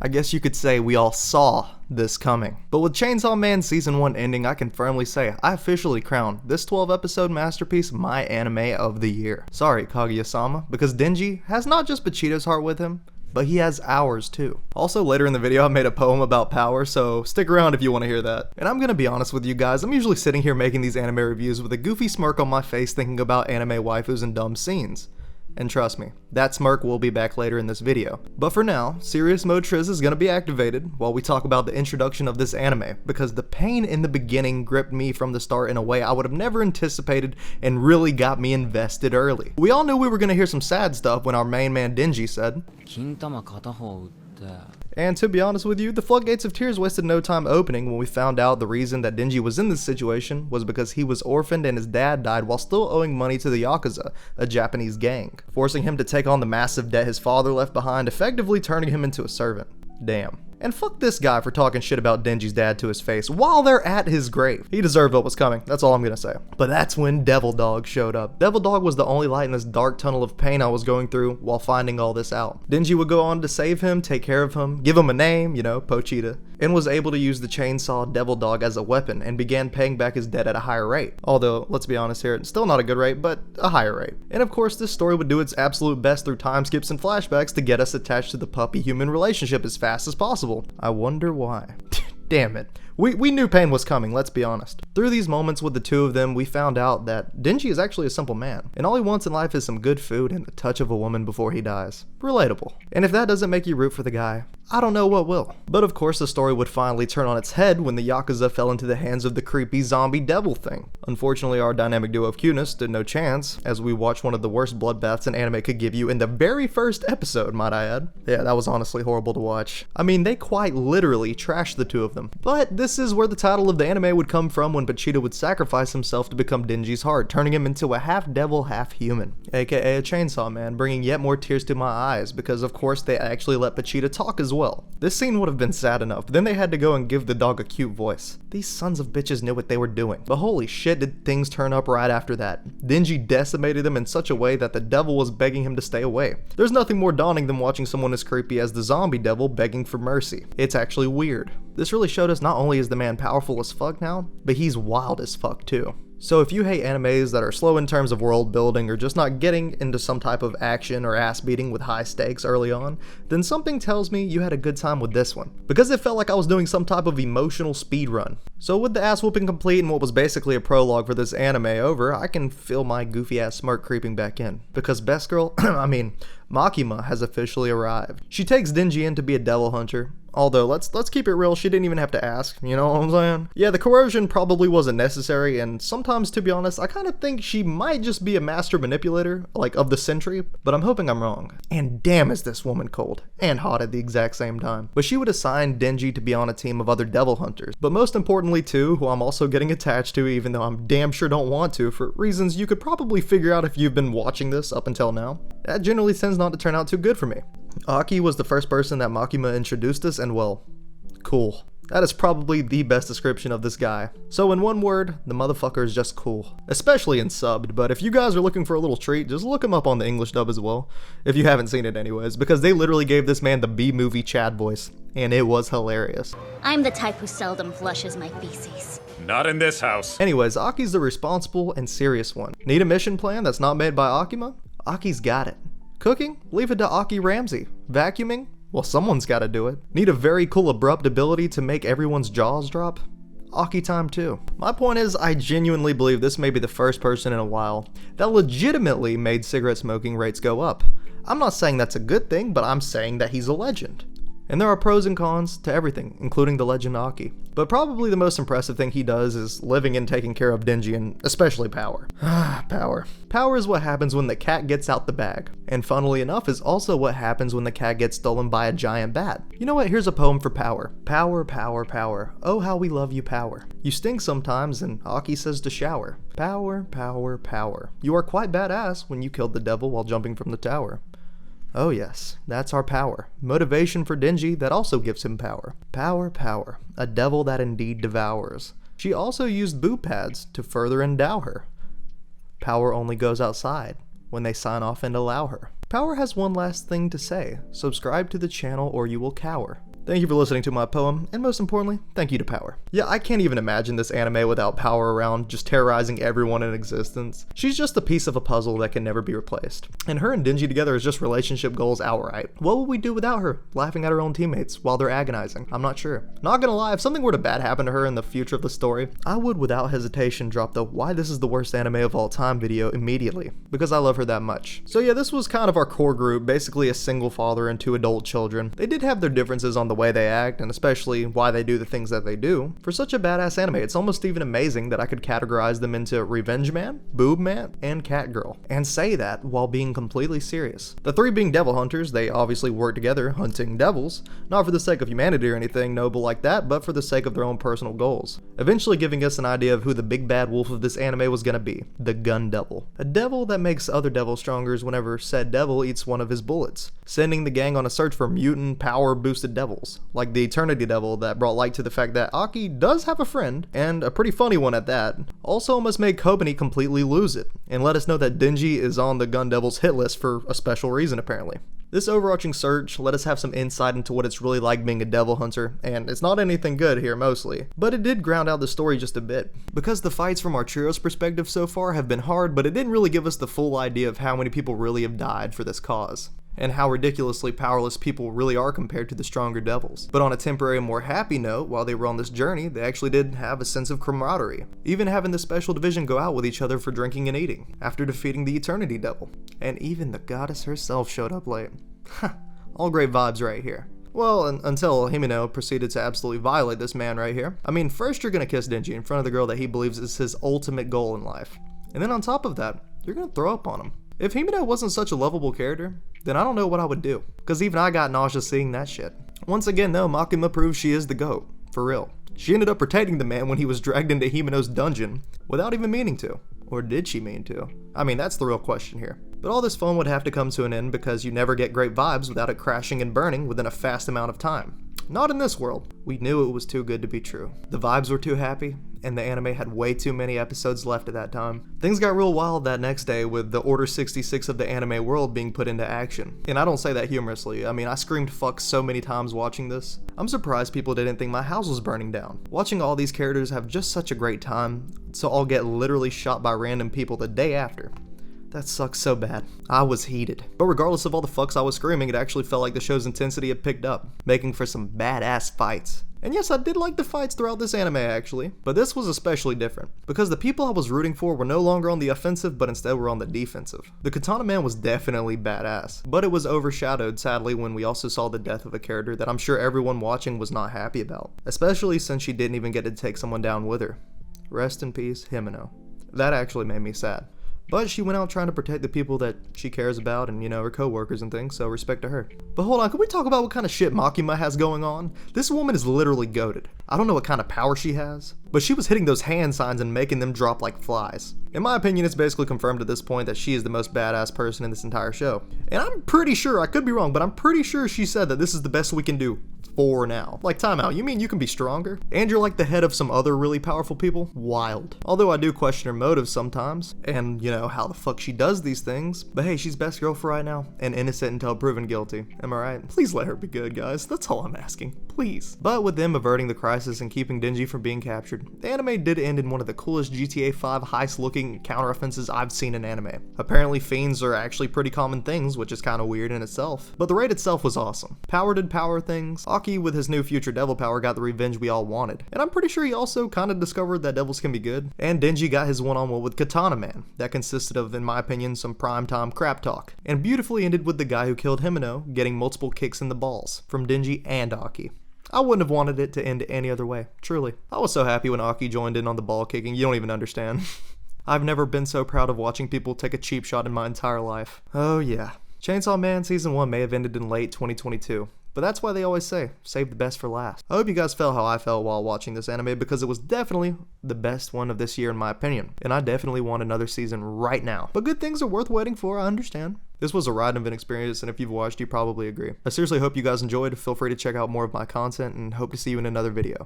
I guess you could say we all saw this coming. But with Chainsaw Man Season 1 ending, I can firmly say I officially crowned this 12-episode masterpiece my anime of the year. Sorry, Kaguya-sama, because Denji has not just Vegeta's heart with him, but he has ours too. Also, later in the video I made a poem about power, so stick around if you want to hear that. And I'm gonna be honest with you guys, I'm usually sitting here making these anime reviews with a goofy smirk on my face thinking about anime waifus and dumb scenes. And trust me, that smirk will be back later in this video. But for now, Serious Mode Triz is gonna be activated while we talk about the introduction of this anime, because the pain in the beginning gripped me from the start in a way I would have never anticipated and really got me invested early. We all knew we were gonna hear some sad stuff when our main man Denji said, and to be honest with you, the floodgates of tears wasted no time opening when we found out the reason that Denji was in this situation was because he was orphaned and his dad died while still owing money to the Yakuza, a Japanese gang, forcing him to take on the massive debt his father left behind, effectively turning him into a servant. Damn. And fuck this guy for talking shit about Denji's dad to his face while they're at his grave. He deserved what was coming, that's all I'm gonna say. But that's when Devil Dog showed up. Devil Dog was the only light in this dark tunnel of pain I was going through while finding all this out. Denji would go on to save him, take care of him, give him a name, you know, Pochita, and was able to use the chainsaw Devil Dog as a weapon and began paying back his debt at a higher rate. Although, let's be honest here, still not a good rate, but a higher rate. And of course, this story would do its absolute best through time skips and flashbacks to get us attached to the puppy-human relationship as fast as possible. I wonder why. Damn it. We knew pain was coming, let's be honest. Through these moments with the two of them, we found out that Denji is actually a simple man, and all he wants in life is some good food and the touch of a woman before he dies. Relatable. And if that doesn't make you root for the guy, I don't know what will. But of course the story would finally turn on its head when the Yakuza fell into the hands of the creepy zombie devil thing. Unfortunately, our dynamic duo of cuteness stood no chance, as we watched one of the worst bloodbaths an anime could give you in the very first episode, might I add. Yeah, that was honestly horrible to watch. I mean, they quite literally trashed the two of them. But this is where the title of the anime would come from when Vegeta would sacrifice himself to become Denji's heart, turning him into a half devil, half human, aka a chainsaw man, bringing yet more tears to my eyes because of course they actually let Vegeta talk as well. This scene would have been sad enough, but then they had to go and give the dog a cute voice. These sons of bitches knew what they were doing. But holy shit did things turn up right after that. Denji decimated them in such a way that the devil was begging him to stay away. There's nothing more daunting than watching someone as creepy as the zombie devil begging for mercy. It's actually weird. This really showed us not only is the man powerful as fuck now, but he's wild as fuck too. So if you hate animes that are slow in terms of world building or just not getting into some type of action or ass beating with high stakes early on, then something tells me you had a good time with this one, because it felt like I was doing some type of emotional speed run. So with the ass whooping complete and what was basically a prologue for this anime over, I can feel my goofy ass smirk creeping back in, because Best Girl, Makima has officially arrived. She takes Denji in to be a devil hunter. Although, let's keep it real, she didn't even have to ask, you know what I'm saying? Yeah, the coercion probably wasn't necessary, and sometimes, to be honest, I kind of think she might just be a master manipulator, like, of the century, but I'm hoping I'm wrong. And damn is this woman cold, and hot at the exact same time. But she would assign Denji to be on a team of other devil hunters, but most importantly too, who I'm also getting attached to even though I'm damn sure don't want to, for reasons you could probably figure out if you've been watching this up until now. That generally tends not to turn out too good for me. Aki was the first person that Makima introduced us, and well, cool. That is probably the best description of this guy. So in one word, the motherfucker is just cool. Especially in subbed, but if you guys are looking for a little treat, just look him up on the English dub as well. If you haven't seen it anyways, because they literally gave this man the B-movie Chad voice, and it was hilarious. I'm the type who seldom flushes my feces. Not in this house. Anyways, Aki's the responsible and serious one. Need a mission plan that's not made by Akima? Aki's got it. Cooking? Leave it to Aki Ramsey. Vacuuming? Well, someone's gotta do it. Need a very cool abrupt ability to make everyone's jaws drop? Aki time too. My point is, I genuinely believe this may be the first person in a while that legitimately made cigarette smoking rates go up. I'm not saying that's a good thing, but I'm saying that he's a legend. And there are pros and cons to everything, including the legend Aki. But probably the most impressive thing he does is living and taking care of Denji, and especially Power. Power. Power is what happens when the cat gets out the bag. And funnily enough is also what happens when the cat gets stolen by a giant bat. You know what, here's a poem for Power. Power, power, power. Oh how we love you, Power. You stink sometimes and Aki says to shower. Power, power, power. You are quite badass when you killed the devil while jumping from the tower. Oh yes, that's our Power. Motivation for Denji that also gives him power. Power, power. A devil that indeed devours. She also used boob pads to further endow her. Power only goes outside when they sign off and allow her. Power has one last thing to say. Subscribe to the channel or you will cower. Thank you for listening to my poem, and most importantly, thank you to Power. Yeah, I can't even imagine this anime without Power around, just terrorizing everyone in existence. She's just a piece of a puzzle that can never be replaced. And her and Denji together is just relationship goals outright. What would we do without her? Laughing at her own teammates while they're agonizing. I'm not sure. Not gonna lie, if something were to bad happen to her in the future of the story, I would without hesitation drop the why this is the worst anime of all time video immediately, because I love her that much. So yeah, this was kind of our core group, basically a single father and 2 adult children. They did have their differences on the way they act, and especially why they do the things that they do. For such a badass anime, it's almost even amazing that I could categorize them into Revenge Man, Boob Man, and Cat Girl, and say that while being completely serious. The 3 being devil hunters, they obviously work together hunting devils, not for the sake of humanity or anything noble like that, but for the sake of their own personal goals, eventually giving us an idea of who the big bad wolf of this anime was gonna be, the Gun Devil. A devil that makes other devils stronger whenever said devil eats one of his bullets, sending the gang on a search for mutant, power-boosted devils, like the Eternity Devil that brought light to the fact that Aki does have a friend, and a pretty funny one at that. Also almost made Kobani completely lose it, and let us know that Denji is on the Gun Devil's hit list for a special reason apparently. This overarching search let us have some insight into what it's really like being a devil hunter, and it's not anything good here mostly, but it did ground out the story just a bit. Because the fights from our trio's perspective so far have been hard, but it didn't really give us the full idea of how many people really have died for this cause, and how ridiculously powerless people really are compared to the stronger devils. But on a temporary, more happy note, while they were on this journey, they actually did have a sense of camaraderie, even having the special division go out with each other for drinking and eating, after defeating the Eternity Devil. And even the goddess herself showed up late. All great vibes right here. Well, until Himeno proceeded to absolutely violate this man right here. I mean, first you're gonna kiss Denji in front of the girl that he believes is his ultimate goal in life. And then on top of that, you're gonna throw up on him. If Himeno wasn't such a lovable character, then I don't know what I would do, because even I got nauseous seeing that shit. Once again though, Makima proves she is the GOAT, for real. She ended up protecting the man when he was dragged into Himeno's dungeon, without even meaning to. Or did she mean to? I mean, that's the real question here. But all this fun would have to come to an end because you never get great vibes without it crashing and burning within a fast amount of time. Not in this world. We knew it was too good to be true. The vibes were too happy, and the anime had way too many episodes left at that time. Things got real wild that next day with the Order 66 of the anime world being put into action. And I don't say that humorously. I mean, I screamed fuck so many times watching this. I'm surprised people didn't think my house was burning down. Watching all these characters have just such a great time, to all get literally shot by random people the day after. That sucks so bad. I was heated. But regardless of all the fucks I was screaming, it actually felt like the show's intensity had picked up, making for some badass fights. And yes, I did like the fights throughout this anime actually, but this was especially different, because the people I was rooting for were no longer on the offensive, but instead were on the defensive. The Katana Man was definitely badass, but it was overshadowed sadly when we also saw the death of a character that I'm sure everyone watching was not happy about, especially since she didn't even get to take someone down with her. Rest in peace, Himeno. That actually made me sad. But she went out trying to protect the people that she cares about and, you know, her co-workers and things, so respect to her. But hold on, can we talk about what kind of shit Makima has going on? This woman is literally goated. I don't know what kind of power she has, but she was hitting those hand signs and making them drop like flies. In my opinion, it's basically confirmed at this point that she is the most badass person in this entire show. And I'm pretty sure, I could be wrong, but I'm pretty sure she said that this is the best we can do. For now. Like, timeout, you mean you can be stronger? And you're like the head of some other really powerful people? Wild. Although I do question her motives sometimes, and you know, how the fuck she does these things. But hey, she's best girl for right now, and innocent until proven guilty. Am I right? Please let her be good, guys. That's all I'm asking. Please. But with them averting the crisis and keeping Denji from being captured, the anime did end in one of the coolest GTA 5 heist-looking counteroffenses I've seen in anime. Apparently fiends are actually pretty common things, which is kind of weird in itself. But the raid itself was awesome. Power did power things. Aki with his new future devil power got the revenge we all wanted. And I'm pretty sure he also kind of discovered that devils can be good. And Denji got his one-on-one with Katana Man. That consisted of, in my opinion, some primetime crap talk. And beautifully ended with the guy who killed Himeno getting multiple kicks in the balls from Denji and Aki. I wouldn't have wanted it to end any other way, truly. I was so happy when Aki joined in on the ball kicking, you don't even understand. I've never been so proud of watching people take a cheap shot in my entire life. Oh yeah. Chainsaw Man Season 1 may have ended in late 2022. But that's why they always say, save the best for last. I hope you guys felt how I felt while watching this anime, because it was definitely the best one of this year in my opinion. And I definitely want another season right now. But good things are worth waiting for, I understand. This was a ride of an experience, and if you've watched, you probably agree. I seriously hope you guys enjoyed. Feel free to check out more of my content, and hope to see you in another video.